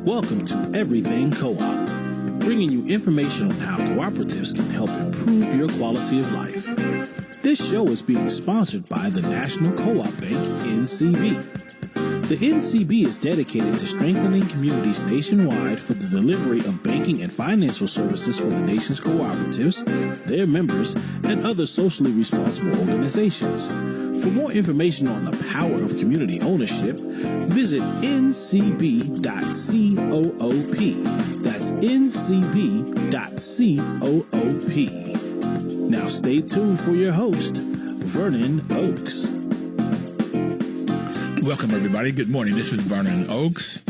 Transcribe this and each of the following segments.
Welcome to Everything Co-op, bringing you information on how cooperatives can help improve your quality of life. This show is being sponsored by the National Co-op Bank, NCB. The NCB is dedicated to strengthening communities nationwide for the delivery of banking and financial services for the nation's cooperatives, their members, and other socially responsible organizations. For more information on the power of community ownership, visit ncb.coop. That's ncb.coop. Now stay tuned for your host, Vernon Oakes. Welcome, everybody. Good morning. This is Vernon Oakes.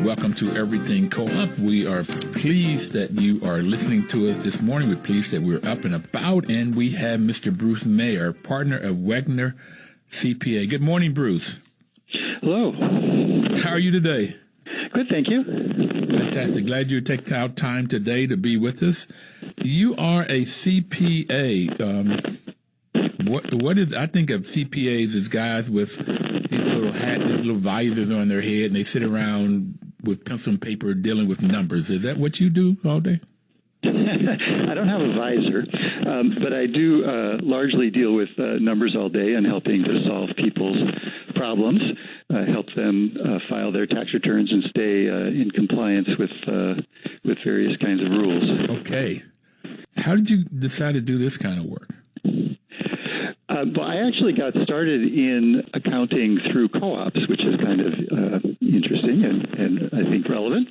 Welcome to Everything Co-op. We are pleased that you are listening to us this morning. We're pleased that we're up and about, and we have Mr. Bruce Mayer, partner of Wegner CPA. Good morning, Bruce. Hello. How are you today? Good, thank you. Fantastic. Glad you took out time today to be with us. You are a CPA. What is? I think of CPAs as guys with these little these little visors on their head, and they sit around with pencil and paper dealing with numbers. Is that what you do all day? I don't have a visor, but I do largely deal with numbers all day and helping to solve people's problems, help them file their tax returns and stay in compliance with various kinds of rules. Okay. How did you decide to do this kind of work? Well, I actually got started in accounting through co-ops, which is kind of interesting and I think relevant.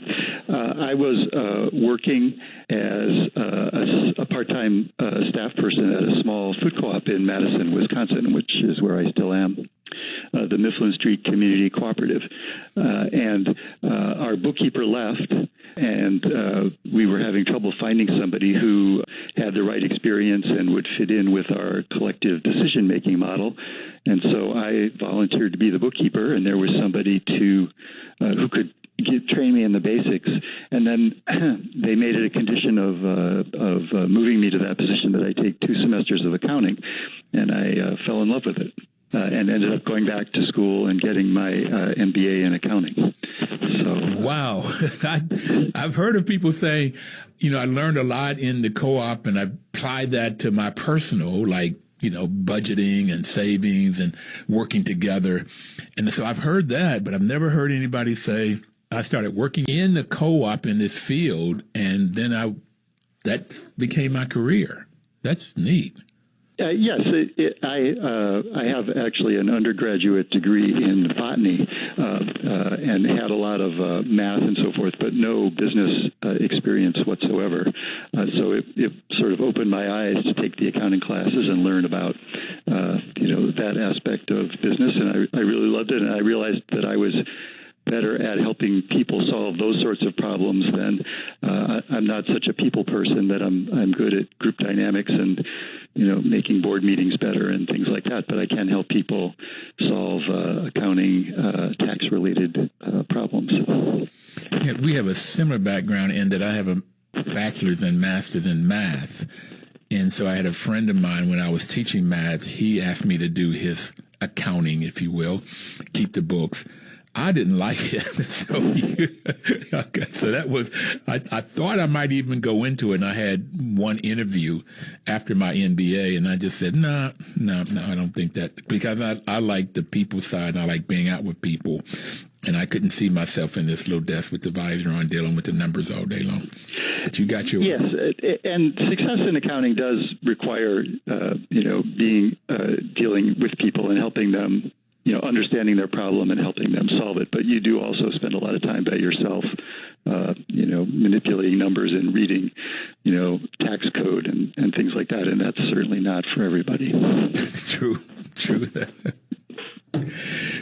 I was working as a part-time staff person at a small food co-op in Madison, Wisconsin, which is where I still am, the Mifflin Street Community Cooperative. And our bookkeeper left, and we were having trouble finding somebody who had the right experience and would fit in with our collective decision-making model. And so I volunteered to be the bookkeeper, and there was somebody who could train me in the basics. And then they made it a condition of moving me to that position that I take 2 semesters of accounting, and I fell in love with it. And ended up going back to school and getting my MBA in accounting. So, wow. I've heard of people say, I learned a lot in the co-op and I applied that to my personal, budgeting and savings and working together. And so I've heard that, but I've never heard anybody say, I started working in the co-op in this field, and then that became my career. That's neat. Yes, I have actually an undergraduate degree in botany and had a lot of math and so forth, but no business experience whatsoever. So it sort of opened my eyes to take the accounting classes and learn about that aspect of business, and I really loved it, and I realized that I was better at helping people solve those sorts of problems than I'm not such a people person that I'm good at group dynamics and making board meetings better and things like that, but I can help people solve accounting tax related problems. Yeah, we have a similar background in that I have a bachelor's and master's in math, and so I had a friend of mine when I was teaching math. He asked me to do his accounting, if you will, keep the books. I didn't like it. So that was, I thought I might even go into it. And I had one interview after my MBA, and I just said, no, I don't think that, because I like the people side and I like being out with people. And I couldn't see myself in this little desk with the visor on dealing with the numbers all day long. But you got your... Yes, and success in accounting does require, dealing with people and helping them, understanding their problem and helping them solve it. But you do also spend a lot of time by yourself, manipulating numbers and reading, tax code and things like that. And that's certainly not for everybody. True.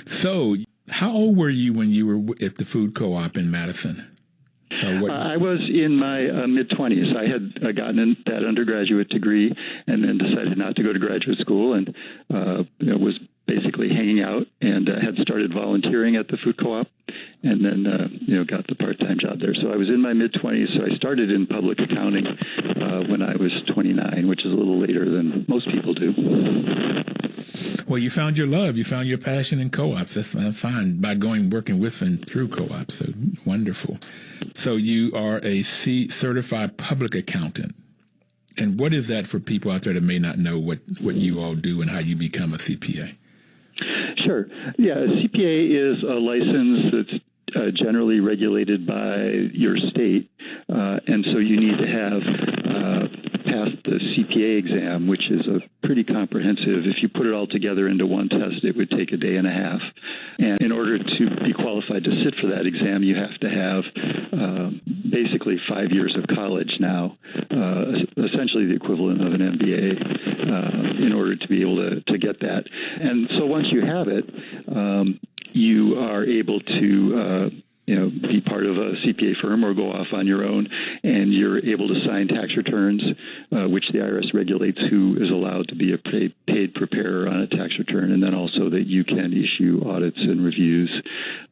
So how old were you when you were at the food co-op in Madison? I was in my mid-20s. I had gotten that undergraduate degree and then decided not to go to graduate school and was basically hanging out and had started volunteering at the food co-op and then got the part-time job there. So I was in my mid-20s. So I started in public accounting when I was 29, which is a little later than most people do. Well, you found your love. You found your passion in co-ops. That's fine by working with and through co-ops. So wonderful. So you are a certified public accountant. And what is that for people out there that may not know what you all do and how you become a CPA? Sure. Yeah, a CPA is a license that's generally regulated by your state, and so you need to have passed the CPA exam, which is a pretty comprehensive. If you put it all together into one test, it would take a day and a half. And in order to be qualified to sit for that exam, you have to have basically 5 years of college now, essentially the equivalent of an MBA, in order to be able to get that. And so once you have it, you are able to be part of a CPA firm or go off on your own, and you're able to sign tax returns, which the IRS regulates who is allowed to be a paid preparer on a tax return, and then also that you can issue audits and reviews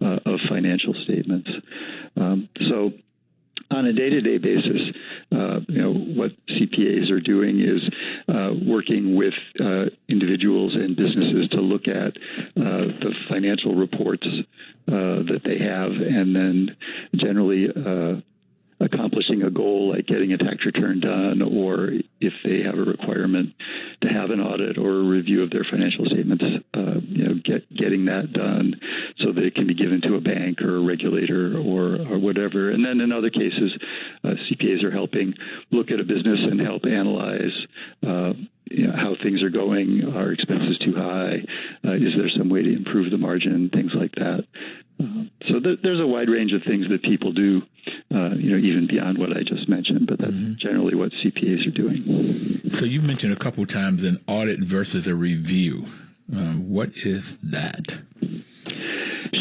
of financial statements. So on a day-to-day basis, what CPAs are doing is working with individuals and businesses to look at the financial reports that they have, and then generally accomplishing a goal like getting a tax return done, or if they have a requirement to have an audit or a review of their financial statements, getting that done so that it can be given to a bank or a regulator or whatever. And then in other cases, CPAs are helping look at a business and help analyze how things are going. Are expenses too high? Is there some way to improve the margin? Things like that. So there's a wide range of things that people do, even beyond what I just mentioned, but that's generally what CPAs are doing. So you mentioned a couple times an audit versus a review. What is that?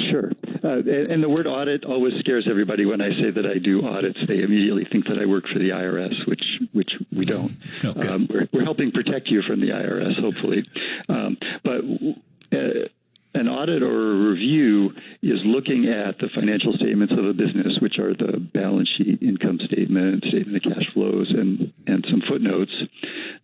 Sure. And the word audit always scares everybody. When I say that I do audits, they immediately think that I work for the IRS, which we don't. Okay. We're helping protect you from the IRS, hopefully. But an audit or a review is looking at the financial statements of a business, which are the balance sheet, income statement, statement of cash flows, and some footnotes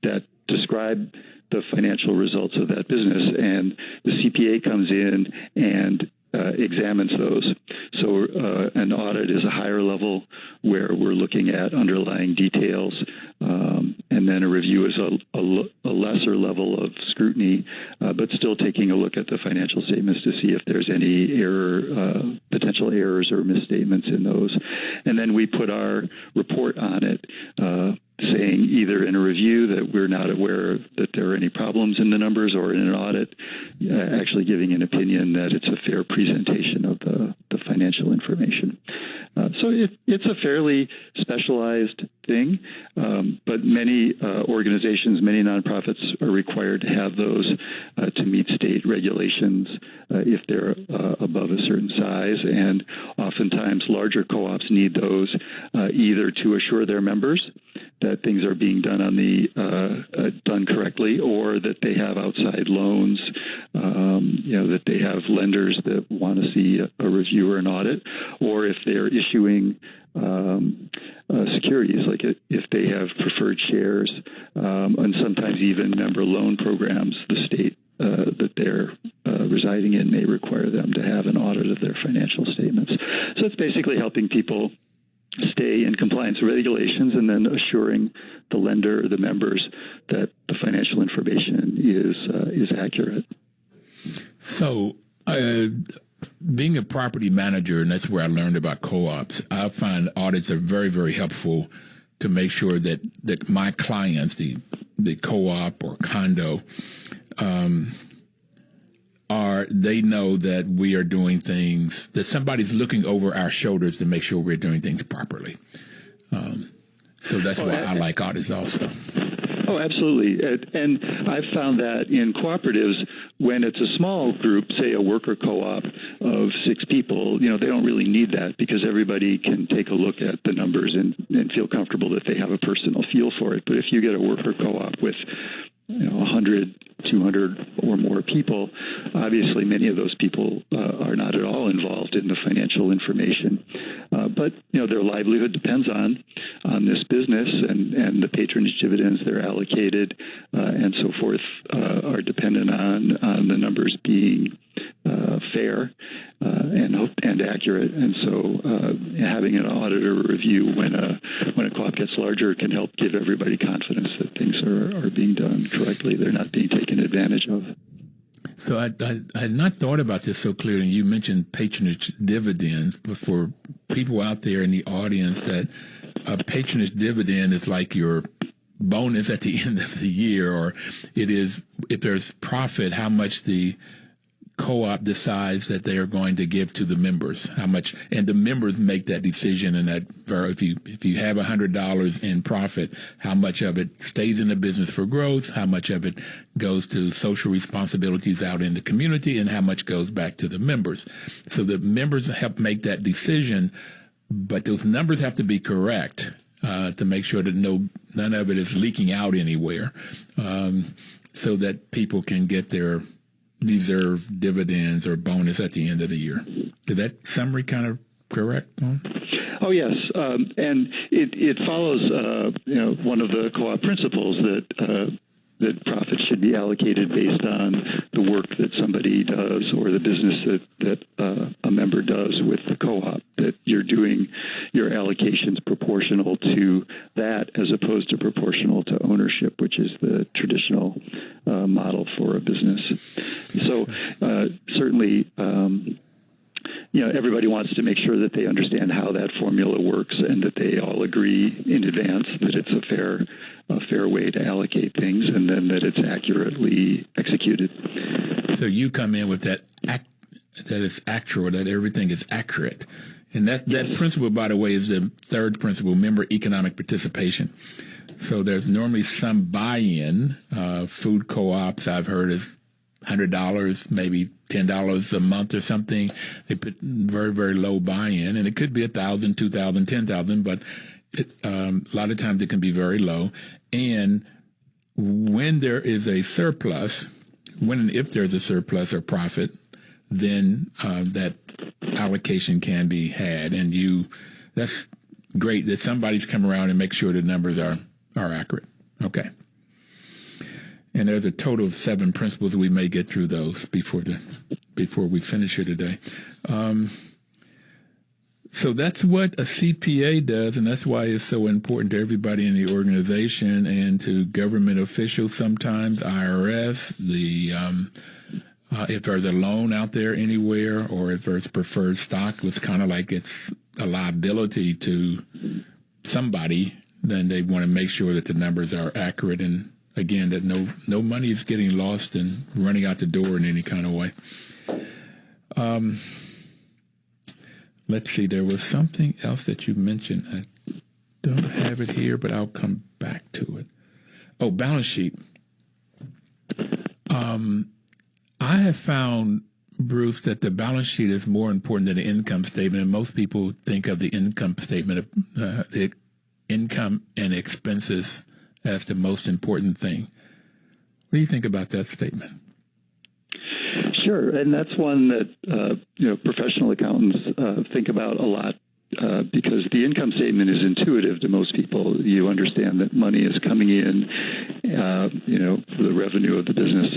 that describe the financial results of that business. And the CPA comes in and examines those. So an audit is a higher level where we're looking at underlying details, and then a review is a lesser level of scrutiny, but still taking a look at the financial statements to see if there's any potential errors or misstatements in those. And then we put our report on it, saying either in a review that we're not aware that there are any problems in the numbers, or in an audit, actually giving an opinion that it's a fair presentation of the financial information. So it's a fairly specialized thing, but many organizations, many nonprofits are required to have those to meet state regulations if they're above a certain size. And oftentimes larger co-ops need those either to assure their members that things are being done done correctly, or that they have outside loans, that they have lenders that want to see a review or an audit, or if they're issuing securities, like if they have preferred shares, and sometimes even member loan programs, the state that they're residing in may require them to have an audit of their financial statements. So it's basically helping people stay in compliance with regulations, and then assuring the lender or the members that the financial information is accurate. So, being a property manager, and that's where I learned about co-ops, I find audits are very, very helpful to make sure that my clients, the co-op or condo, they know that we are doing things, that somebody's looking over our shoulders to make sure we're doing things properly. So that's why I like audits also. Oh, absolutely. And I've found that in cooperatives, when it's a small group, say a worker co-op of 6 people, they don't really need that, because everybody can take a look at the numbers and feel comfortable that they have a personal feel for it. But if you get a worker co-op with 100, 200 or more people, obviously many of those people are not at all involved in the financial information. But their livelihood depends on this business, and the patronage dividends they're allocated and so forth are dependent on the numbers being fair and accurate. And so having an auditor review when a co-op gets larger can help give everybody confidence that things are being done correctly. They're not being taken advantage of. So I had not thought about this so clearly. You mentioned patronage dividends, but for people out there in the audience, that a patronage dividend is like your bonus at the end of the year, or it is, if there's profit, how much the co-op decides that they are going to give to the members, how much, and the members make that decision. And that if you have $100 in profit, how much of it stays in the business for growth, how much of it goes to social responsibilities out in the community, and how much goes back to the members. So the members help make that decision, but those numbers have to be correct to make sure that none of it is leaking out anywhere, so that people can get their deserved dividends or bonus at the end of the year. Did that summary kind of correct? Oh, yes. And it follows, one of the co-op principles that profits should be allocated based on the work that somebody does or the business that a member does with the co-op, that you're doing your allocations proportional to that as opposed to proportional to ownership, which is the traditional model for a business. So certainly, everybody wants to make sure that they understand how that formula works and that they all agree in advance that it's a fair way to allocate things, and then that it's accurately executed. So you come in with that is actual, that everything is accurate. And that principle, by the way, is the third principle, member economic participation. So there's normally some buy-in. Food co-ops, I've heard, is $100, maybe $10 a month or something. They put very, very low buy-in, and it could be $1,000, $2,000, $10,000, but a lot of times it can be very low. And when there is a surplus, when and if there's a surplus or profit, then that allocation can be had. And that's great that somebody's come around and make sure the numbers are accurate. Okay. And there's a total of 7 principles. We may get through those before we finish here today. So that's what a CPA does, and that's why it's so important to everybody in the organization and to government officials sometimes, IRS, if there's a loan out there anywhere or if there's preferred stock, it's kind of like it's a liability to somebody, then they want to make sure that the numbers are accurate and, again, that no money is getting lost and running out the door in any kind of way. Let's see, there was something else that you mentioned. I don't have it here, but I'll come back to it. Oh, balance sheet. I have found, Bruce, that the balance sheet is more important than the income statement, and most people think of the income statement of the income and expenses as the most important thing. What do you think about that statement? Sure, and that's one that professional accountants think about a lot because the income statement is intuitive to most people. You understand that money is coming in, for the revenue of the business,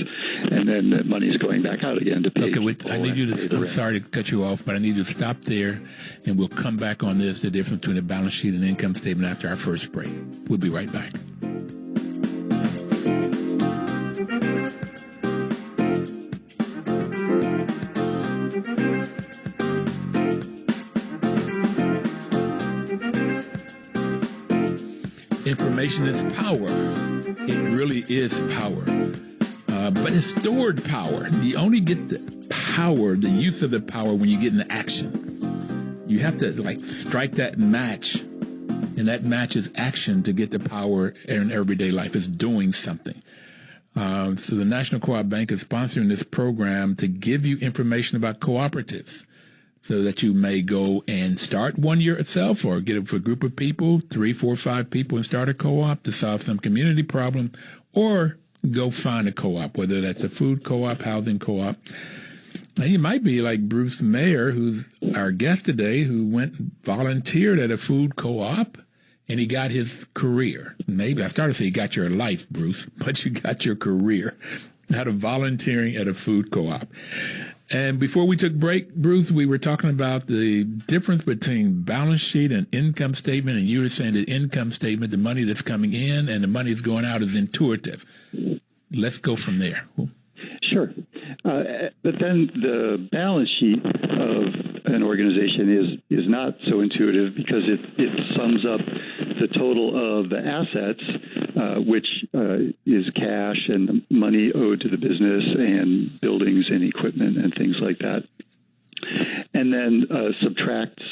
and then that money is going back out again to pay. Okay, I need you to. I'm sorry to cut you off, but I need you to stop there, and we'll come back on this, the difference between a balance sheet and income statement after our first break. We'll be right back. Information is power. It really is power. But it's stored power. You only get the power, the use of the power, when you get into action. You have to strike that match, and that match is action to get the power in everyday life. It's doing something. So the National Co-op Bank is sponsoring this program to give you information about cooperatives, so that you may go and start one yourself or get it for a group of people, 3, 4, 5 people, and start a co-op to solve some community problem, or go find a co-op, whether that's a food co-op, housing co-op. Now, you might be like Bruce Mayer, who's our guest today, who went and volunteered at a food co-op, and he got his career. Maybe I started to say you got your life, Bruce, but you got your career out of volunteering at a food co-op. And before we took break, Bruce, we were talking about the difference between balance sheet and income statement, and you were saying that income statement, the money that's coming in and the money that's going out, is intuitive. Let's go from there. Sure. But then the balance sheet of an organization is not so intuitive, because it sums up the total of the assets, which is cash and money owed to the business and buildings and equipment and things like that, and then subtracts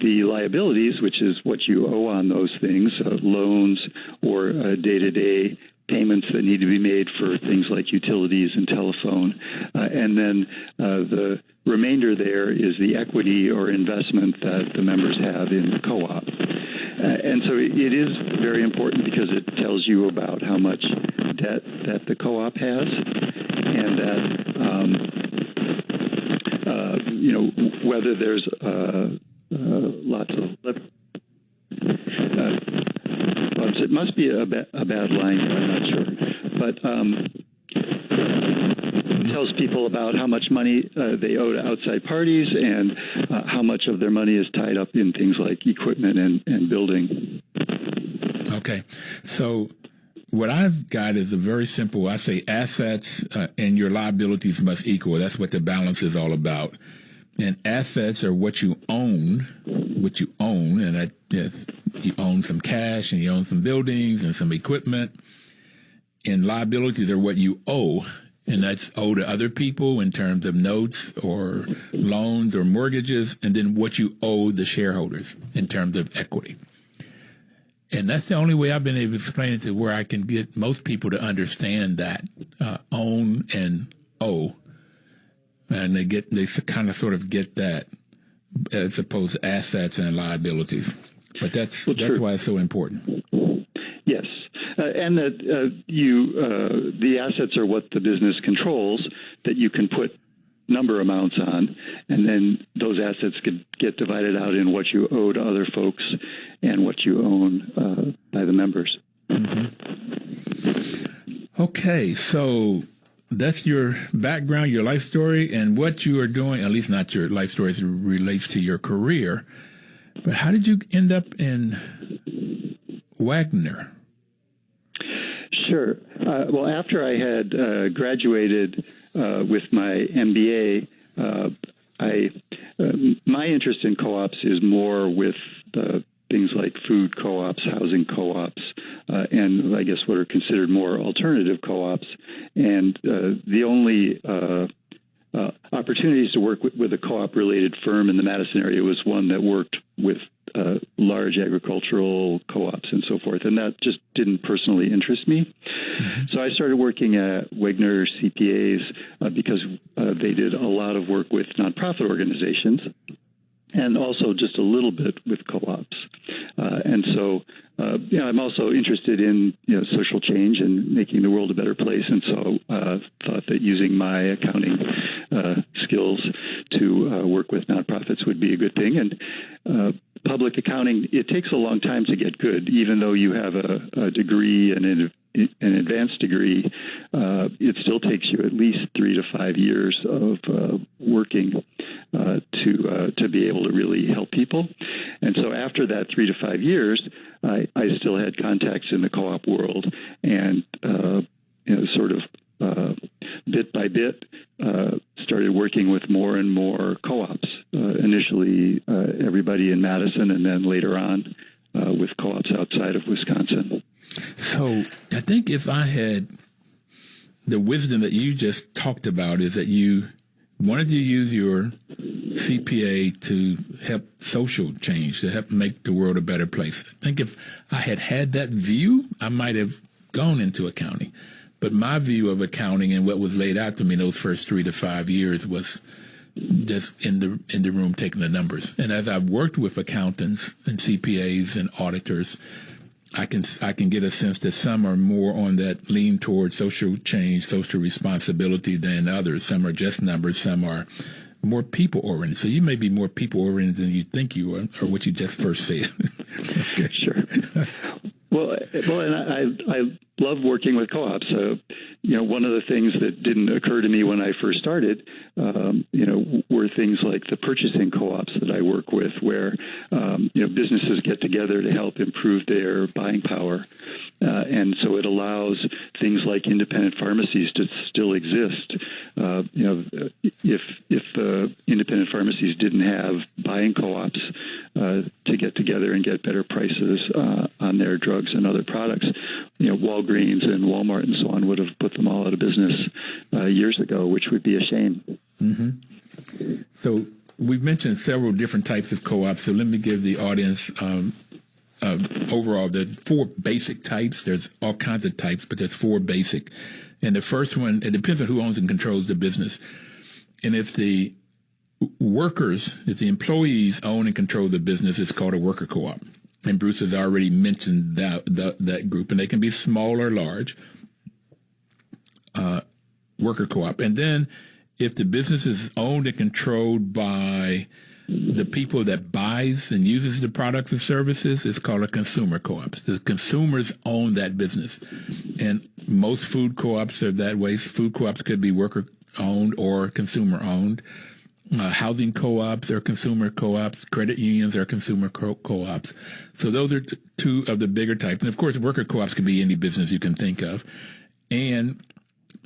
the liabilities, which is what you owe on those things, loans or day-to-day payments that need to be made for things like utilities and telephone. And then the remainder there is the equity or investment that the members have in the co-op. And so it is very important, because it tells you about how much debt that the co-op has, and that, whether there's lots of... it must be a bad line here, I'm not sure. But it tells people about how much money they owe to outside parties, and how much of their money is tied up in things like equipment and building. Okay. So what I've got is a very simple, I say assets and your liabilities must equal. That's what the balance is all about. And assets are what you own, and that, yes, you own some cash and you own some buildings and some equipment. And liabilities are what you owe, and that's owed to other people in terms of notes or loans or mortgages, and then what you owe the shareholders in terms of equity. And that's the only way I've been able to explain it, to where I can get most people to understand that own and owe. And they kind of sort of get that, as opposed to assets and liabilities. But that's why it's so important. Yes, and that the assets are what the business controls, that you can put number amounts on, and then those assets could get divided out in what you owe to other folks and what you own by the members. Mm-hmm. Okay, so that's your background, your life story, and what you are doing, at least not your life story as it relates to your career. But how did you end up in Wegner? Sure. Well, after I had graduated with my MBA, my interest in co-ops is more with things like food co-ops, housing co-ops, and I guess what are considered more alternative co-ops. And the only opportunities to work with a co-op related firm in the Madison area was one that worked with large agricultural co-ops and so forth, and that just didn't personally interest me. Mm-hmm. So I started working at Wegner CPAs because they did a lot of work with nonprofit organizations, and also just a little bit with co-ops. And so, I'm also interested in social change and making the world a better place. And so thought that using my accounting skills to work with nonprofits would be a good thing. And public accounting, it takes a long time to get good, even though you have a degree and an advanced degree. It still takes you at least 3 to 5 years of working to be able to really help people. And so after that 3 to 5 years, I still had contacts in the co-op world, and sort of bit by bit started working with more and more co-ops. Initially, everybody in Madison, and then later on with co-ops outside of Wisconsin. So I think if I had the wisdom that you just talked about, is that you wanted to use your CPA to help social change, to help make the world a better place. I think if I had that view, I might have gone into accounting. But my view of accounting and what was laid out to me in those first 3 to 5 years was just in the room taking the numbers. And as I've worked with accountants and CPAs and auditors, I can get a sense that some are more on that lean towards social change, social responsibility than others. Some are just numbers. Some are more people-oriented. So you may be more people-oriented than you think you are, or what you just first said. Okay. Sure. Well, and I love working with co-ops. One of the things that didn't occur to me when I first started, were things like the purchasing co-ops that I work with, where businesses get together to help improve their buying power, and so it allows things like independent pharmacies to still exist. If independent pharmacies didn't have buying co-ops to get together and get better prices on their drugs and other products, Walgreens and Walmart and so on would have put them all out of business years ago, which would be a shame. Mm-hmm. So we've mentioned several different types of co-ops. So let me give the audience overall, there's 4 basic types. There's all kinds of types, but there's 4 basic. And the first one, it depends on who owns and controls the business. And if the employees own and control the business, it's called a worker co-op. And Bruce has already mentioned that group, and they can be small or large, worker co-op. And then if the business is owned and controlled by the people that buys and uses the products and services, it's called a consumer co-op. The consumers own that business. And most food co-ops are that way. Food co-ops could be worker-owned or consumer-owned. Housing co-ops are consumer co-ops. Credit unions are consumer co-ops. So those are 2 of the bigger types. And, of course, worker co-ops could be any business you can think of. And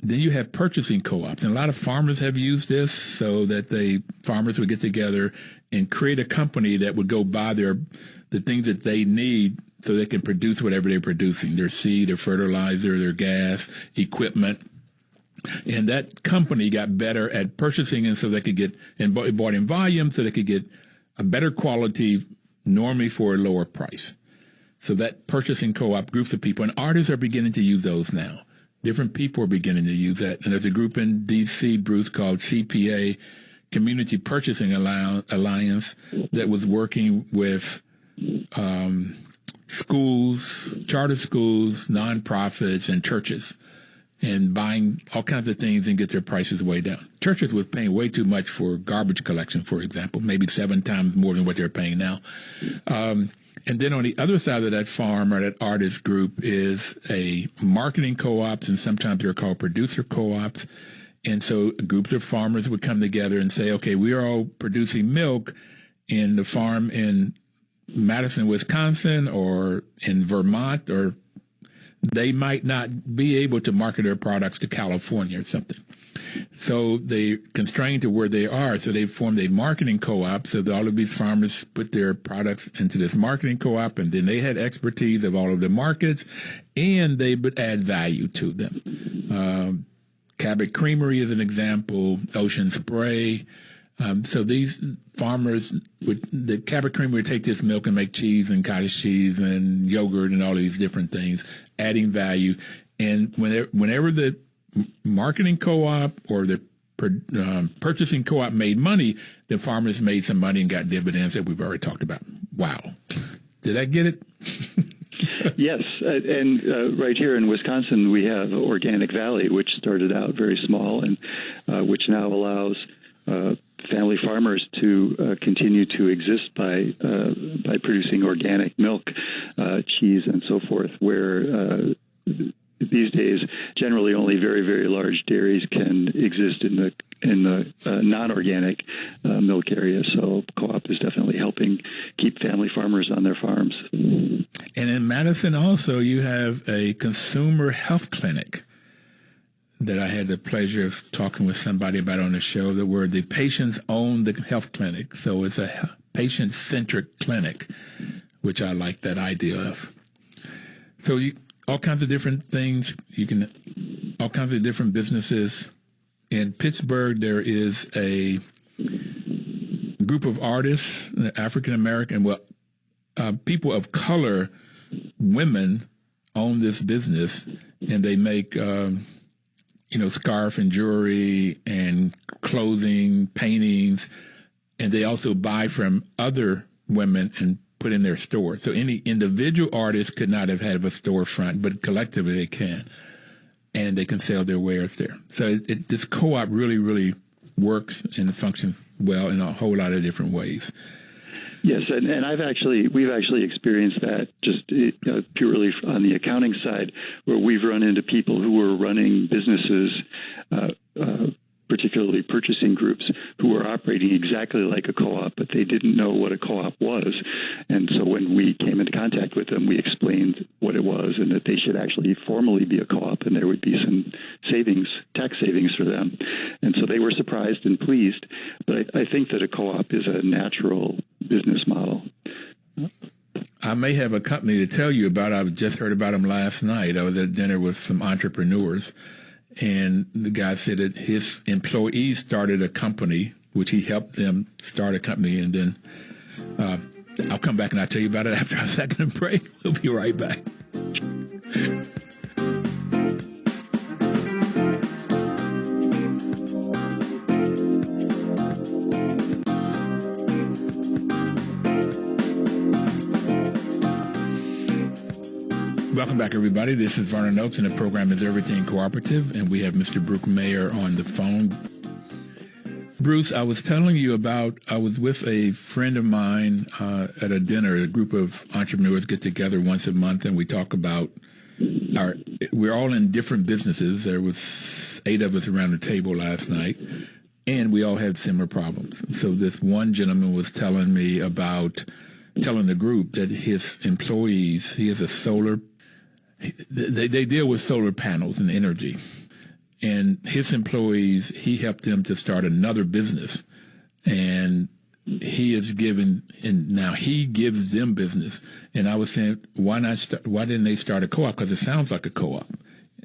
then you have purchasing co-ops. And a lot of farmers have used this so that farmers would get together and create a company that would go buy the things that they need so they can produce whatever they're producing, their seed, their fertilizer, their gas, equipment. And that company got better at purchasing, and so they could get and bought in volume, so they could get a better quality, normally for a lower price. So that purchasing co-op, groups of people, and artists are beginning to use those now. Different people are beginning to use that. And there's a group in D.C., Bruce, called CPA, Community Purchasing Alliance, that was working with schools, charter schools, nonprofits, and churches, and buying all kinds of things and get their prices way down. Churches was paying way too much for garbage collection, for example, maybe 7 times more than what they're paying now. And then on the other side of that farm or that artist group is a marketing co-ops, and sometimes they're called producer co-ops. And so groups of farmers would come together and say, okay, we are all producing milk in the farm in Madison, Wisconsin, or in Vermont, or they might not be able to market their products to California or something. So they constrained to where they are. So they formed a marketing co-op. So all of these farmers put their products into this marketing co-op, and then they had expertise of all of the markets, and they would add value to them. Cabot Creamery is an example, Ocean Spray. So these farmers, the Cabot Creamery would take this milk and make cheese and cottage cheese and yogurt and all these different things, adding value. And whenever the marketing co-op or the purchasing co-op made money, the farmers made some money and got dividends that we've already talked about. Wow. Did I get it? Yes, and right here in Wisconsin, we have Organic Valley, which started out very small and which now allows family farmers to continue to exist by producing organic milk, cheese, and so forth, where these days generally only very, very large dairies can exist in the non-organic milk area. So co-op is definitely helping keep family farmers on their farms. And in Madison also, you have a consumer health clinic that I had the pleasure of talking with somebody about on the show, that where the patients own the health clinic. So it's a patient-centric clinic, which I like that idea of. So all kinds of different things. All kinds of different businesses. In Pittsburgh, there is a group of artists, African-American, people of color, women own this business, and they make scarf and jewelry and clothing, paintings, and they also buy from other women and put in their store. So any individual artist could not have had a storefront, but collectively they can. And they can sell their wares there. So this co-op really, really works and functions well in a whole lot of different ways. Yes, and we've actually experienced that just purely on the accounting side, where we've run into people who were running businesses, particularly purchasing groups, who were operating exactly like a co-op, but they didn't know what a co-op was. And so when we came into contact with them, we explained what it was and that they should actually formally be a co-op, and there would be some tax savings for them. And so they were surprised and pleased. But I think that a co-op is a natural business model. I may have a company to tell you about. I just heard about them last night. I was at dinner with some entrepreneurs, and the guy said that his employees started a company, which he helped them start a company. And then I'll come back and I'll tell you about it after a second break. We'll be right back. Welcome back, everybody. This is Vernon Oakes, and the program is Everything Cooperative, and we have Mr. Brooke Mayer on the phone. Bruce, I was telling you about, I was with a friend of mine at a dinner. A group of entrepreneurs get together once a month, and we talk about we're all in different businesses. There was 8 of us around the table last night, and we all had similar problems. So this one gentleman was telling the group that his employees, he has a solar, they deal with solar panels and energy. And his employees, he helped them to start another business. And he is given, and now he gives them business. And I was saying, why didn't they start a co-op? Because it sounds like a co-op.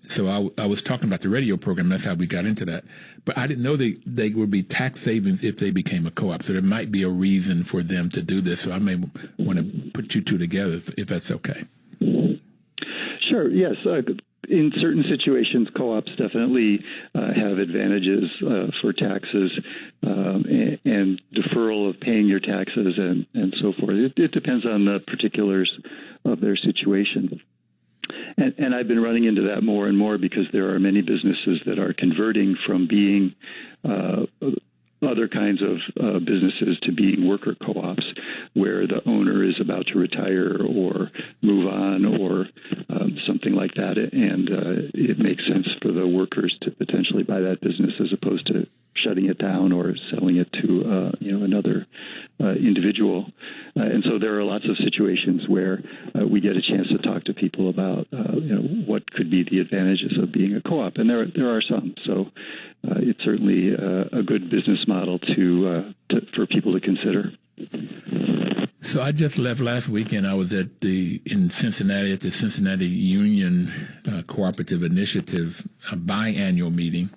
So I was talking about the radio program. That's how we got into that. But I didn't know they would be tax savings if they became a co-op. So there might be a reason for them to do this. So I may want to put you two together if that's okay. Sure. Yes. In certain situations, co-ops definitely have advantages for taxes and deferral of paying your taxes and so forth. It depends on the particulars of their situation. And I've been running into that more and more because there are many businesses that are converting from being other kinds of businesses to being worker co-ops, where the owner is about to retire or move on or something like that. And it makes sense for the workers to potentially buy that business as opposed to shutting it down or selling it to another individual. And so there are lots of situations where we get a chance to talk to people about what could be the advantages of being a co-op, and there are some. So it's certainly a good business model for people to consider. So I just left last weekend. I was in Cincinnati at the Cincinnati Union Cooperative Initiative biannual meeting.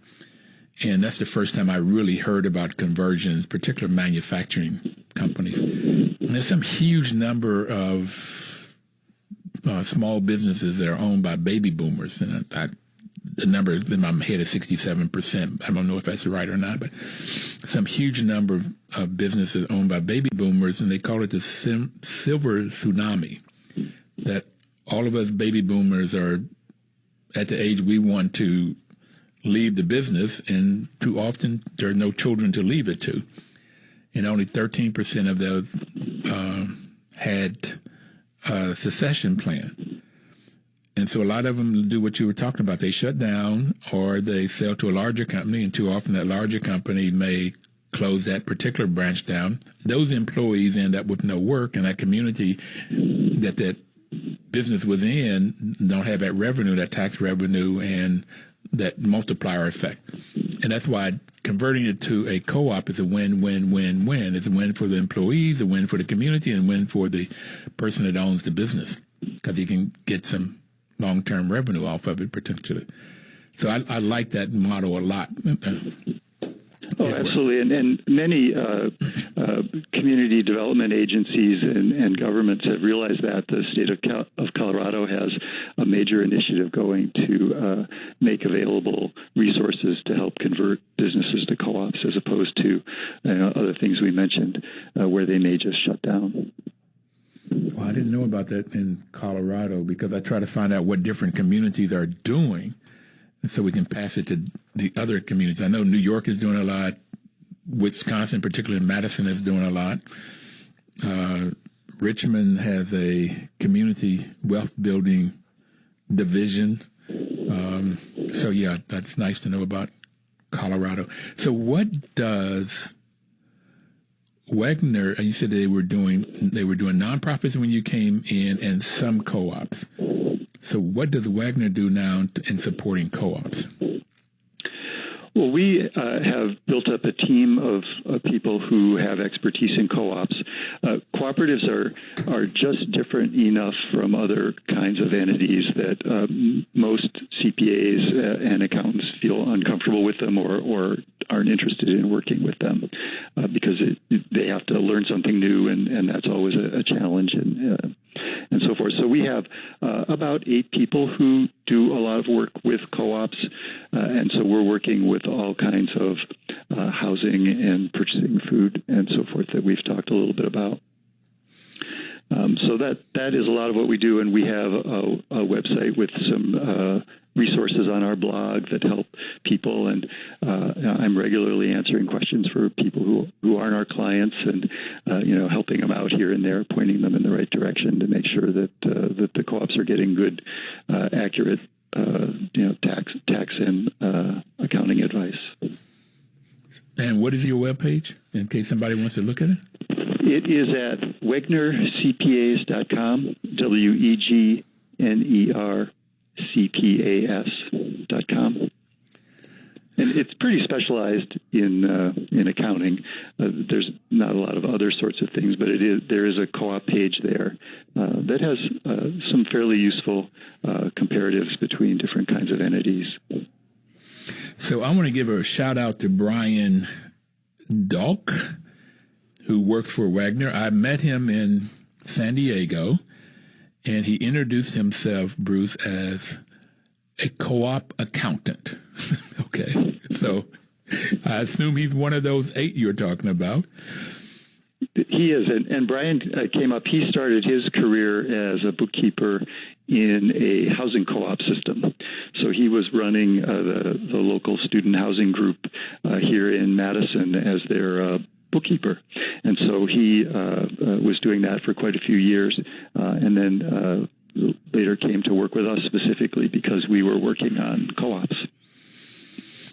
And that's the first time I really heard about conversions, particularly manufacturing companies. And there's some huge number of small businesses that are owned by baby boomers. And the number in my head is 67%. I don't know if that's right or not, but some huge number of businesses owned by baby boomers, and they call it the silver tsunami, that all of us baby boomers are at the age we want to leave the business, and too often there are no children to leave it to. And only 13% of those had a succession plan. And so a lot of them do what you were talking about. They shut down or they sell to a larger company, and too often that larger company may close that particular branch down. Those employees end up with no work, and that community that business was in don't have that revenue, that tax revenue, and that multiplier effect. And that's why converting it to a co-op is a win-win-win-win. It's a win for the employees, a win for the community, and a win for the person that owns the business, because he can get some long-term revenue off of it potentially. So I like that model a lot. Oh, absolutely. And many community development agencies and governments have realized that. The state of Colorado has a major initiative going to make available resources to help convert businesses to co-ops, as opposed to other things we mentioned where they may just shut down. Well, I didn't know about that in Colorado because I try to find out what different communities are doing so we can pass it to the other communities. I know New York is doing a lot. Wisconsin, particularly Madison, is doing a lot. Richmond has a community wealth building division. So, yeah, that's nice to know about Colorado. So what does Wegner, you said they were doing nonprofits when you came in and some co-ops. So what does Wegner do now in supporting co-ops? Well, we have built up a team of people who have expertise in co-ops. Cooperatives are just different enough from other kinds of entities that most CPAs and accountants feel uncomfortable with them or aren't interested in working with them because they have to learn something new, and that's always a challenge and so forth. So we have about 8 people who do a lot of work with co-ops, and so we're working with all kinds of housing and purchasing food and so forth that we've talked a little bit about. So that is a lot of what we do, and we have a website with some resources on our blog that help people, and I'm regularly answering questions for people who aren't our clients, and helping them out here and there, pointing them in the right direction to make sure that the co-ops are getting good, accurate, tax and accounting advice. And what is your webpage, in case somebody wants to look at it? It is at WegnerCPAs.com, WEGNERCPAS.com. And it's pretty specialized in accounting. There's not a lot of other sorts of things, but there is a co-op page there that has some fairly useful comparatives between different kinds of entities. So I want to give a shout out to Brian Dalk, who works for Wegner. I met him in San Diego, and he introduced himself, Bruce, as a co-op accountant. Okay, so I assume he's one of those 8 you're talking about. He is, and Brian came up. He started his career as a bookkeeper in a housing co-op system. So he was running the local student housing group here in Madison as their bookkeeper. And so he was doing that for quite a few years, and then later came to work with us specifically because we were working on co-ops.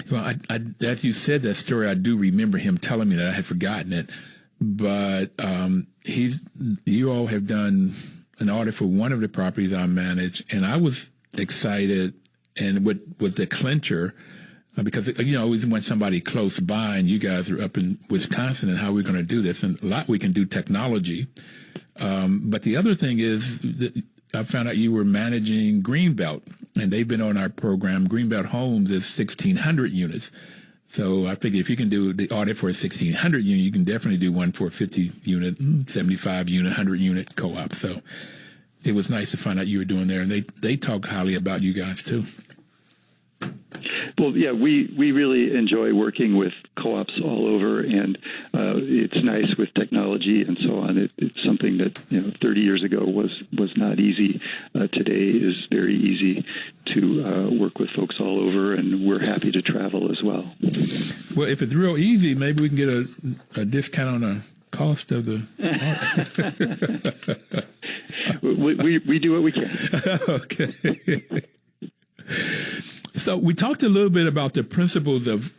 Well, as you said that story, I do remember him telling me that. I had forgotten it. But you all have done an audit for one of the properties I manage, and I was excited, and what was the clincher, because, always want somebody close by, and you guys are up in Wisconsin, and how we're going to do this, and a lot we can do technology. But the other thing is that I found out you were managing Greenbelt, and they've been on our program. Greenbelt Homes is 1,600 units. So I figured if you can do the audit for a 1,600 unit, you can definitely do one for a 50 unit, 75 unit, 100 unit co-op. So it was nice to find out you were doing there, and they talk highly about you guys too. Well, yeah, we really enjoy working with co-ops all over, and it's nice with technology and so on. It's something that 30 years ago was not easy. Today is very easy to work with folks all over, and we're happy to travel as well. Well, if it's real easy, maybe we can get a discount on the cost of the we do what we can. Okay. So we talked a little bit about the principles of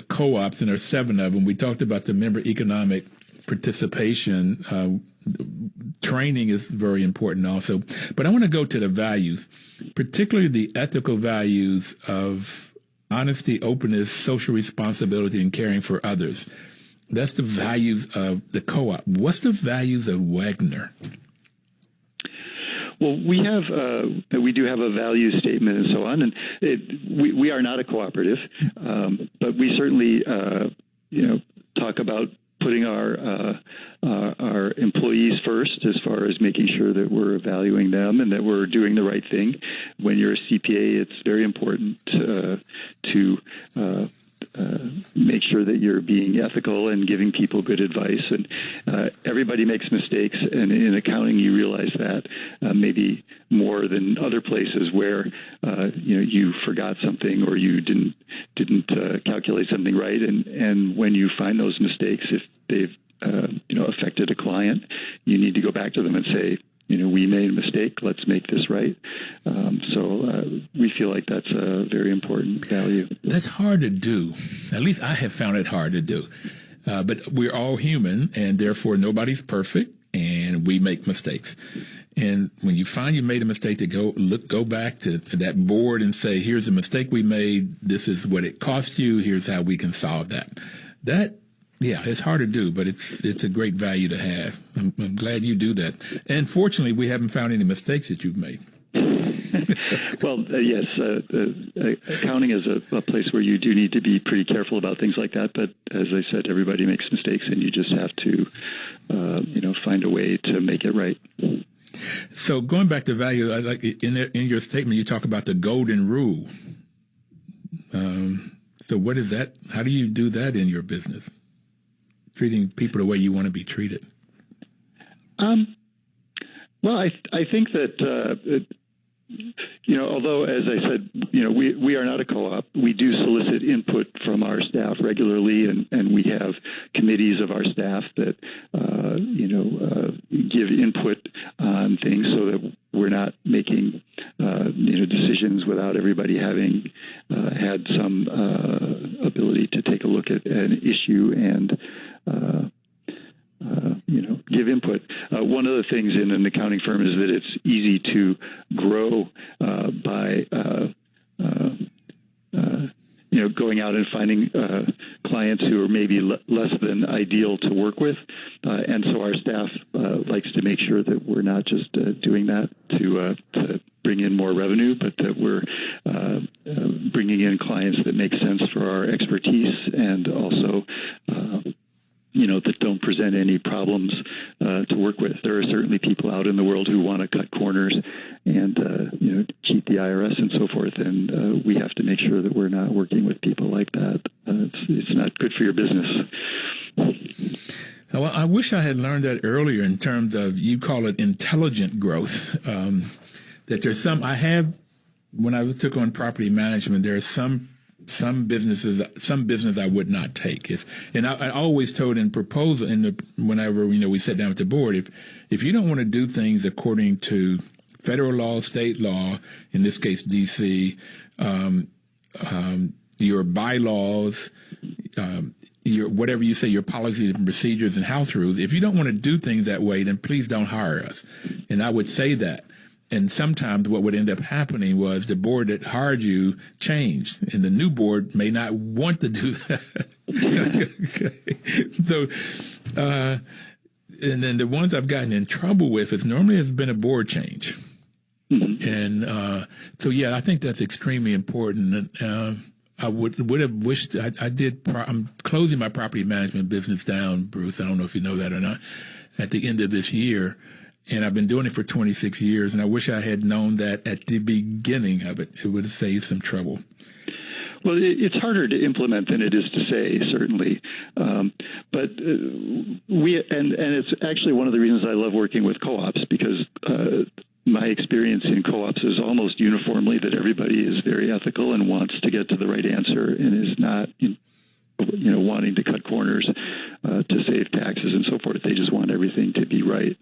co-ops, and there are 7 of them. We talked about the member economic participation. Training is very important also. But I want to go to the values, particularly the ethical values of honesty, openness, social responsibility, and caring for others. That's the values of the co-op. What's the values of Wegner? Well, we do have a value statement and so on, and we are not a cooperative, but we certainly talk about putting our employees first as far as making sure that we're valuing them and that we're doing the right thing. When you're a CPA, it's very important to make sure that you're being ethical and giving people good advice. And everybody makes mistakes, and in accounting, you realize that maybe more than other places where you forgot something or you didn't calculate something right. And when you find those mistakes, if they've affected a client, you need to go back to them and say, we made a mistake. Let's make this right. So we feel like that's a very important value. That's hard to do. At least I have found it hard to do. But we're all human, and therefore nobody's perfect, and we make mistakes. And when you find you made a mistake, to go back to that board and say, here's a mistake we made. This is what it cost you. Here's how we can solve that. Yeah, it's hard to do, but it's a great value to have. I'm glad you do that. And fortunately, we haven't found any mistakes that you've made. Well, yes, accounting is a place where you do need to be pretty careful about things like that. But as I said, everybody makes mistakes, and you just have to, find a way to make it right. So going back to value, I like in your statement, you talk about the golden rule. So what is that? How do you do that in your business? Treating people the way you want to be treated? Well, I think that, although, as I said, we are not a co-op, we do solicit input from our staff regularly, and we have committees of our staff that, give input on things so that we're not making, decisions without everybody having had some ability to take a look at an issue and give input. One of the things in an accounting firm is that it's easy to grow by going out and finding clients who are maybe less than ideal to work with. And so our staff likes to make sure that we're not just doing that to bring in more revenue, but that we're bringing in clients that make sense for our expertise and also that don't present any problems to work with. There are certainly people out in the world who want to cut corners and cheat the IRS and so forth, and we have to make sure that we're not working with people like that. It's not good for your business. Well, I wish I had learned that earlier in terms of, you call it intelligent growth. That there's when I took on property management, there are some business I would not take. I always told in proposal, whenever we sat down with the board, if you don't want to do things according to federal law, state law, in this case DC, your bylaws, your whatever you say, your policies and procedures and house rules, if you don't want to do things that way, then please don't hire us. And I would say that. And sometimes what would end up happening was the board that hired you changed, and the new board may not want to do that. So, and then the ones I've gotten in trouble with is normally has been a board change. Mm-hmm. And so, yeah, I think that's extremely important. I would have wished I did. I'm closing my property management business down, Bruce. I don't know if you know that or not, at the end of this year. And I've been doing it for 26 years, and I wish I had known that at the beginning of it. It would have saved some trouble. Well, it's harder to implement than it is to say, certainly. But it's actually one of the reasons I love working with co-ops, because my experience in co-ops is almost uniformly that everybody is very ethical and wants to get to the right answer and is not wanting to cut corners to save taxes and so forth. They just want everything to be right.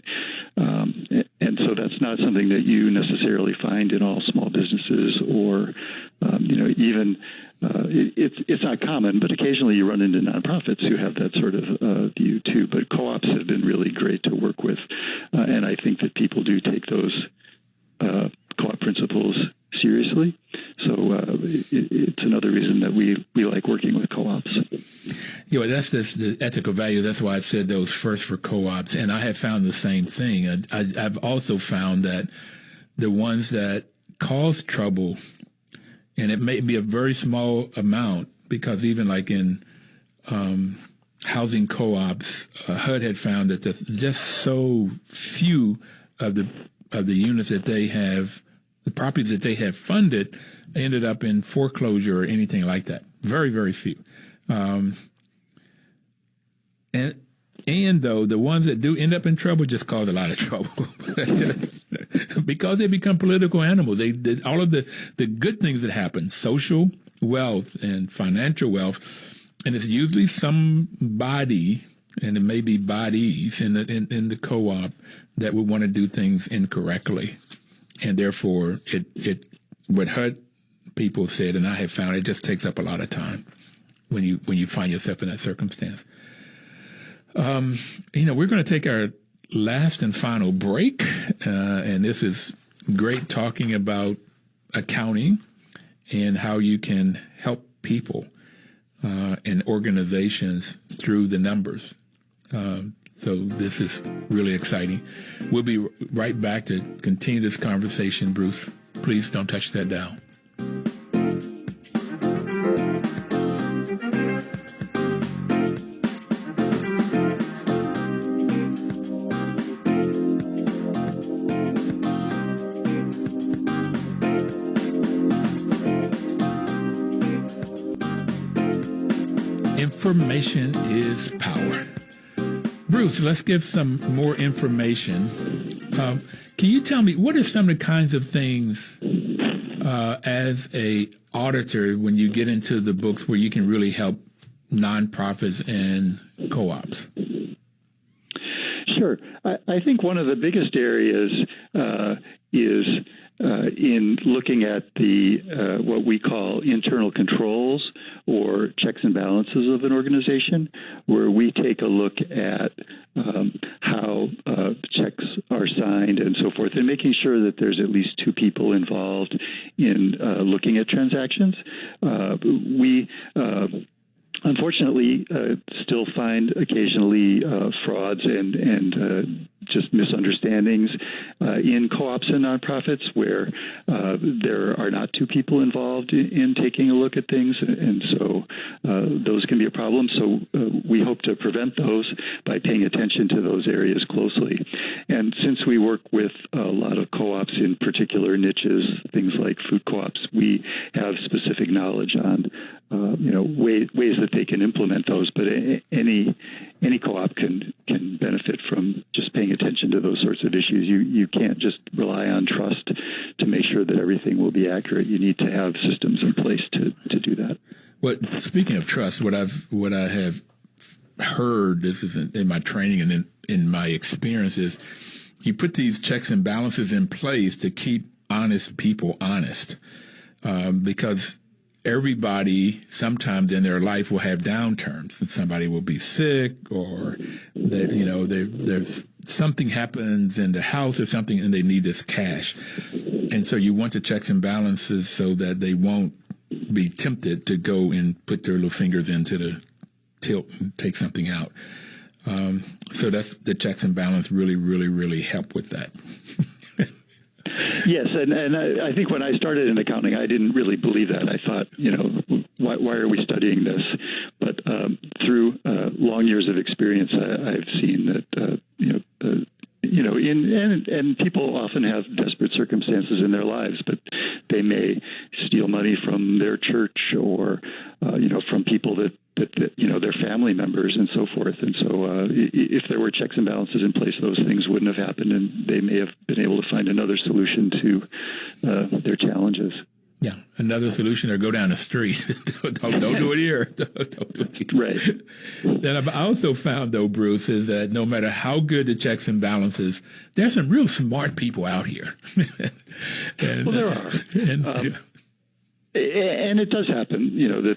And so that's not something that you necessarily find in all small businesses or, even it's not common, but occasionally you run into nonprofits who have that sort of view too. But co-ops have been really great to work with. And I think that people do take those co-op principles seriously. So it's another reason that we like working with co-ops. That's the ethical value. That's why I said those first for co-ops. And I have found the same thing. I've also found that the ones that cause trouble, and it may be a very small amount, because even like in housing co-ops, HUD had found that there's just so few of the units that they have, the properties that they have funded, ended up in foreclosure or anything like that. Very, very few. And though the ones that do end up in trouble just cause a lot of trouble because they become political animals. They all of the good things that happen, social wealth and financial wealth, and it's usually somebody, and it may be bodies in the co-op that would want to do things incorrectly, and therefore it what HUD people said, and I have found it just takes up a lot of time when you find yourself in that circumstance. We're going to take our last and final break, and this is great talking about accounting and how you can help people and organizations through the numbers. So this is really exciting. We'll be right back to continue this conversation. Bruce, please don't touch that dial. Information is power. Bruce, let's give some more information. Can you tell me what are some of the kinds of things as a auditor when you get into the books where you can really help nonprofits and co-ops? Sure. I think one of the biggest areas is in looking at the what we call internal controls or checks and balances of an organization, where we take a look at how checks are signed and so forth, and making sure that there's at least two people involved in looking at transactions. We unfortunately still find occasionally frauds and just misunderstandings in co-ops and nonprofits where there are not two people involved in taking a look at things, and so those can be a problem. So we hope to prevent those by paying attention to those areas closely. And since we work with a lot of co-ops in particular niches, things like food co-ops, we have specific knowledge on ways that they can implement those. But any co-op can benefit from just paying attention to those sorts of issues. You can't just rely on trust to make sure that everything will be accurate. You need to have systems in place to do that. Well, speaking of trust, what I have heard, this is in my training and in my experiences, you put these checks and balances in place to keep honest people honest, because everybody sometimes in their life will have downturns, and somebody will be sick, or there's something happens in the house or something, and they need this cash. And so you want the checks and balances so that they won't be tempted to go and put their little fingers into the tilt and take something out. So that's the checks and balance really, really, really help with that. Yes, and I think when I started in accounting, I didn't really believe that. I thought, why are we studying this? But through long years of experience, I've seen that, and people often have desperate circumstances in their lives, but they may steal money from their church or, from people that their family members and so forth. And so if there were checks and balances in place, those things wouldn't have happened, and they may have been able to find another solution to their challenges. Yeah, another solution, or go down the street. don't do it here. Don't do it here. Right. Then I've also found, though, Bruce, is that no matter how good the checks and balances, there's some real smart people out here. Well, there are. And it does happen,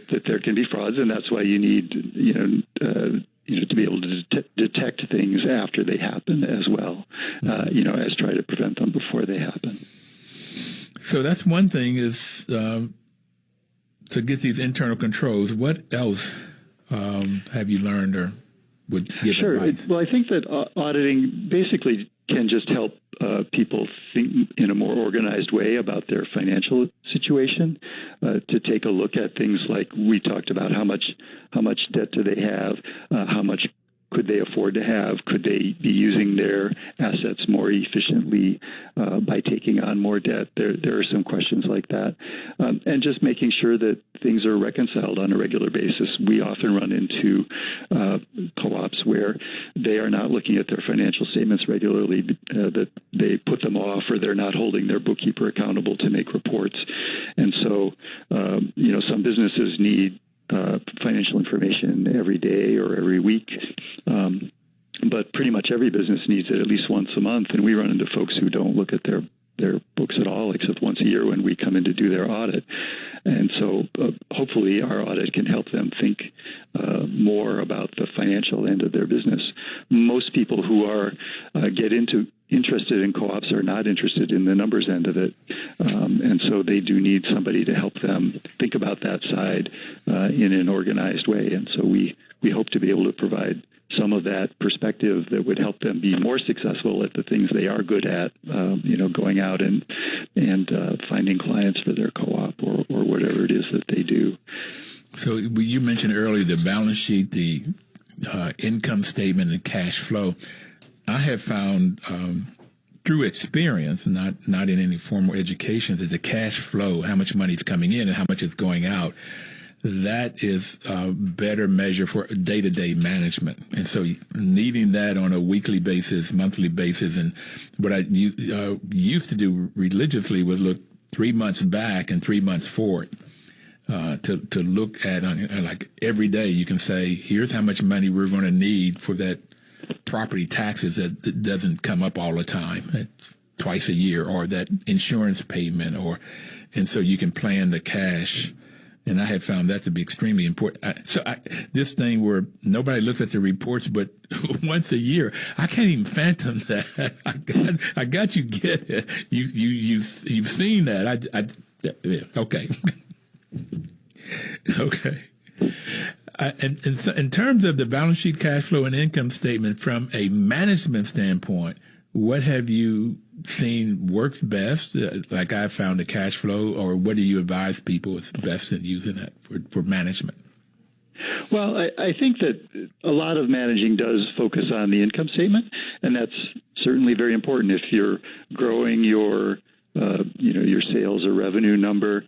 that there can be frauds, and that's why you need, to be able to detect things after they happen as well, as try to prevent them before they happen. So that's one thing is to get these internal controls. What else have you learned or would give advice? Well, I think that auditing basically can just help people think in a more organized way about their financial situation, to take a look at things like we talked about: how much debt do they have, how much could they afford to have? Could they be using their assets more efficiently by taking on more debt? There are some questions like that. And just making sure that things are reconciled on a regular basis. We often run into co-ops where they are not looking at their financial statements regularly, that they put them off, or they're not holding their bookkeeper accountable to make reports. And so, some businesses need financial information every day or every week. But pretty much every business needs it at least once a month. And we run into folks who don't look at their books at all, except once a year when we come in to do their audit. And so hopefully our audit can help them think more about the financial end of their business. Most people who are interested in co-ops are not interested in the numbers end of it. And so they do need somebody to help them think about that side in an organized way. And so we hope to be able to provide some of that perspective that would help them be more successful at the things they are good at, going out and finding clients for their co-op or whatever it is that they do. So you mentioned earlier the balance sheet, the income statement, and cash flow. I have found through experience, not in any formal education, that the cash flow, how much money is coming in and how much is going out, that is a better measure for day-to-day management. And so needing that on a weekly basis, monthly basis, and what I used to do religiously was look 3 months back and 3 months forward. To look at like every day, you can say, here's how much money we're going to need for that property taxes that doesn't come up all the time. It's twice a year, or that insurance payment, and so you can plan the cash. And I have found that to be extremely important. This thing where nobody looks at the reports but once a year, I can't even phantom that. I got you get it. You've seen that. Okay. Okay. And in terms of the balance sheet, cash flow, and income statement from a management standpoint, what have you seen works best? Like I found the cash flow, or what do you advise people is best in using that for management? Well, I think that a lot of managing does focus on the income statement, and that's certainly very important. If you're growing your sales or revenue number,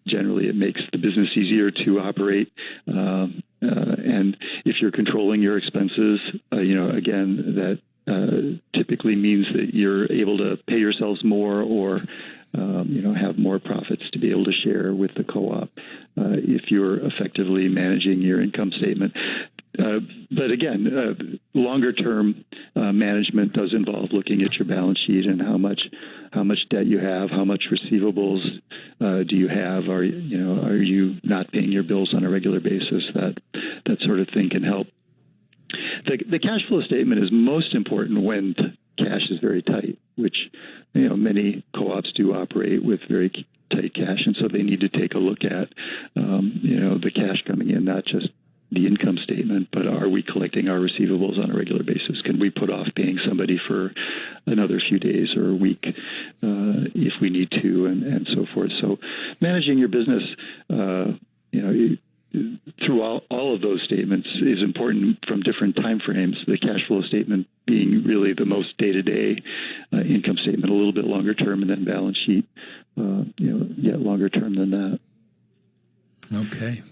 generally it makes the business easier to operate. And if you're controlling your expenses, again, that typically means that you're able to pay yourselves more, or have more profits to be able to share with the co-op if you're effectively managing your income statement. But again, longer term management does involve looking at your balance sheet and how much debt you have, how much receivables do you have, are you not paying your bills on a regular basis? That sort of thing can help. The cash flow statement is most important when cash is very tight, which many co-ops do operate with very tight cash, and so they need to take a look at the cash coming in, not just the income statement, but are we collecting our receivables on a regular basis? Can we put off paying somebody for another few days or a week if we need to, and so forth? So managing your business through all of those statements is important from different time frames. The cash flow statement being really the most day-to-day, income statement a little bit longer term, and then balance sheet yet longer term than that. Okay.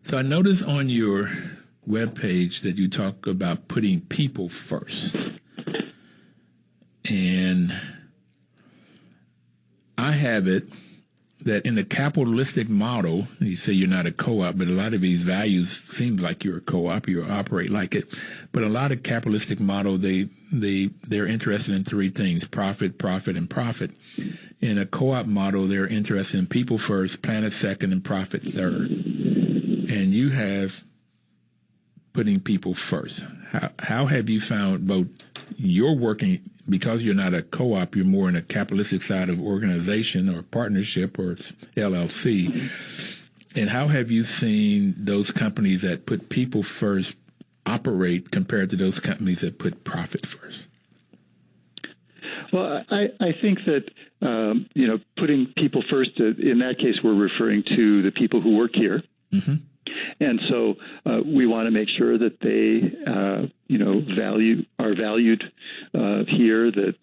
So I noticed on your webpage that you talk about putting people first. And I have it that in the capitalistic model, you say you're not a co-op, but a lot of these values seem like you're a co-op, you operate like it. But a lot of capitalistic model, they're interested in three things: profit, profit, and profit. In a co-op model, they're interested in people first, planet second, and profit third. And you have putting people first. How have you found both you're working, because you're not a co-op, you're more in a capitalistic side of organization or partnership or LLC, and how have you seen those companies that put people first operate compared to those companies that put profit first? Well, I think that, putting people first, in that case, we're referring to the people who work here. Mm-hmm. And so we want to make sure that they, are valued here, that,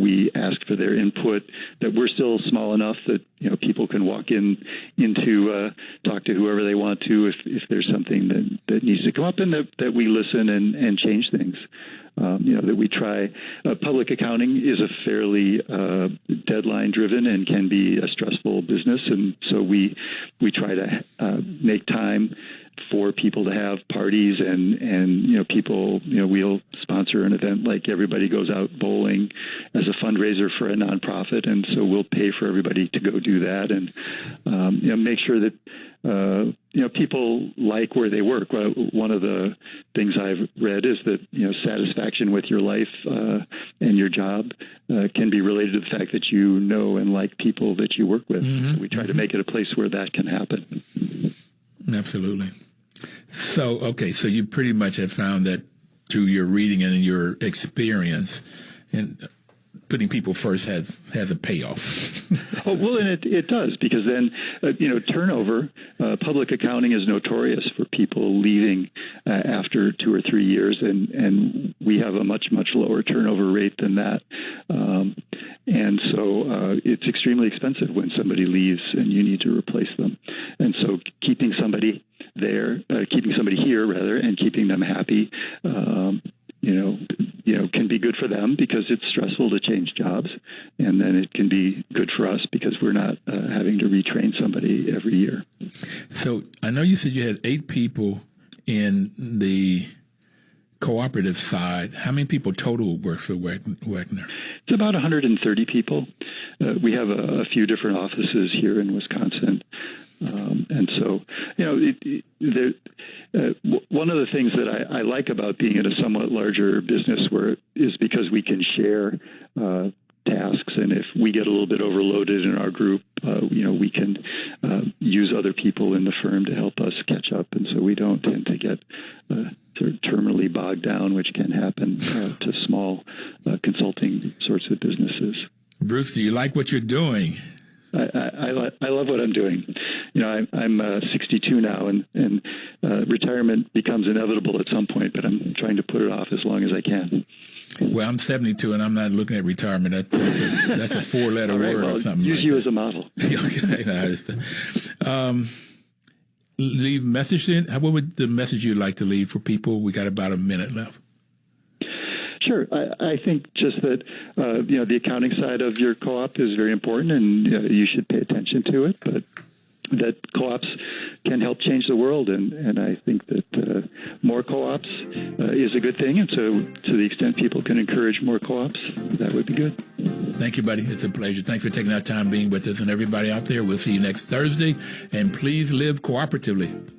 we ask for their input, that we're still small enough that, people can walk into talk to whoever they want to if there's something that needs to come up, and that we listen and change things. That we try. Public accounting is a fairly deadline-driven and can be a stressful business, and so we try to make time for people to have parties and people. We'll sponsor an event like Everybody Goes Out Bowling as a fundraiser for a nonprofit, and so we'll pay for everybody to go do that, and make sure that people like where they work. One of the things I've read is that satisfaction with your life and your job can be related to the fact that you know and like people that you work with. Mm-hmm. So we try to make it a place where that can happen. Absolutely. So you pretty much have found that through your reading and your experience, and putting people first has a payoff. Oh, well, and it does, because then, turnover, public accounting is notorious for people leaving after 2 or 3 years, and we have a much, much lower turnover rate than that. And so it's extremely expensive when somebody leaves and you need to replace them. And so keeping somebody here, rather, and keeping them happy, can be good for them because it's stressful to change jobs, and then it can be good for us because we're not having to retrain somebody every year. So I know you said you had 8 people in the cooperative side. How many people total work for Wegner? It's about 130 people. We have a few different offices here in Wisconsin. And so, one of the things that I like about being in a somewhat larger business is because we can share tasks, and if we get a little bit overloaded in our group, we can use other people in the firm to help us catch up, and so we don't tend to get sort of terminally bogged down, which can happen to small consulting sorts of businesses. Bruce, do you like what you're doing? I love what I'm doing. I'm 62 now, and retirement becomes inevitable at some point, but I'm trying to put it off as long as I can. Well, I'm 72, and I'm not looking at retirement. That's a 4-letter word or something. Use like you that. as a model. Okay, I understand. Leave message in. What would the message you'd like to leave for people? We got about a minute left. Sure. I think just that, the accounting side of your co-op is very important, and you should pay attention to it, but that co-ops can help change the world, and I think that more co-ops is a good thing, and so to the extent people can encourage more co-ops, that would be good. Thank you, buddy. It's a pleasure. Thanks for taking our time being with us, and everybody out there, we'll see you next Thursday, and please live cooperatively.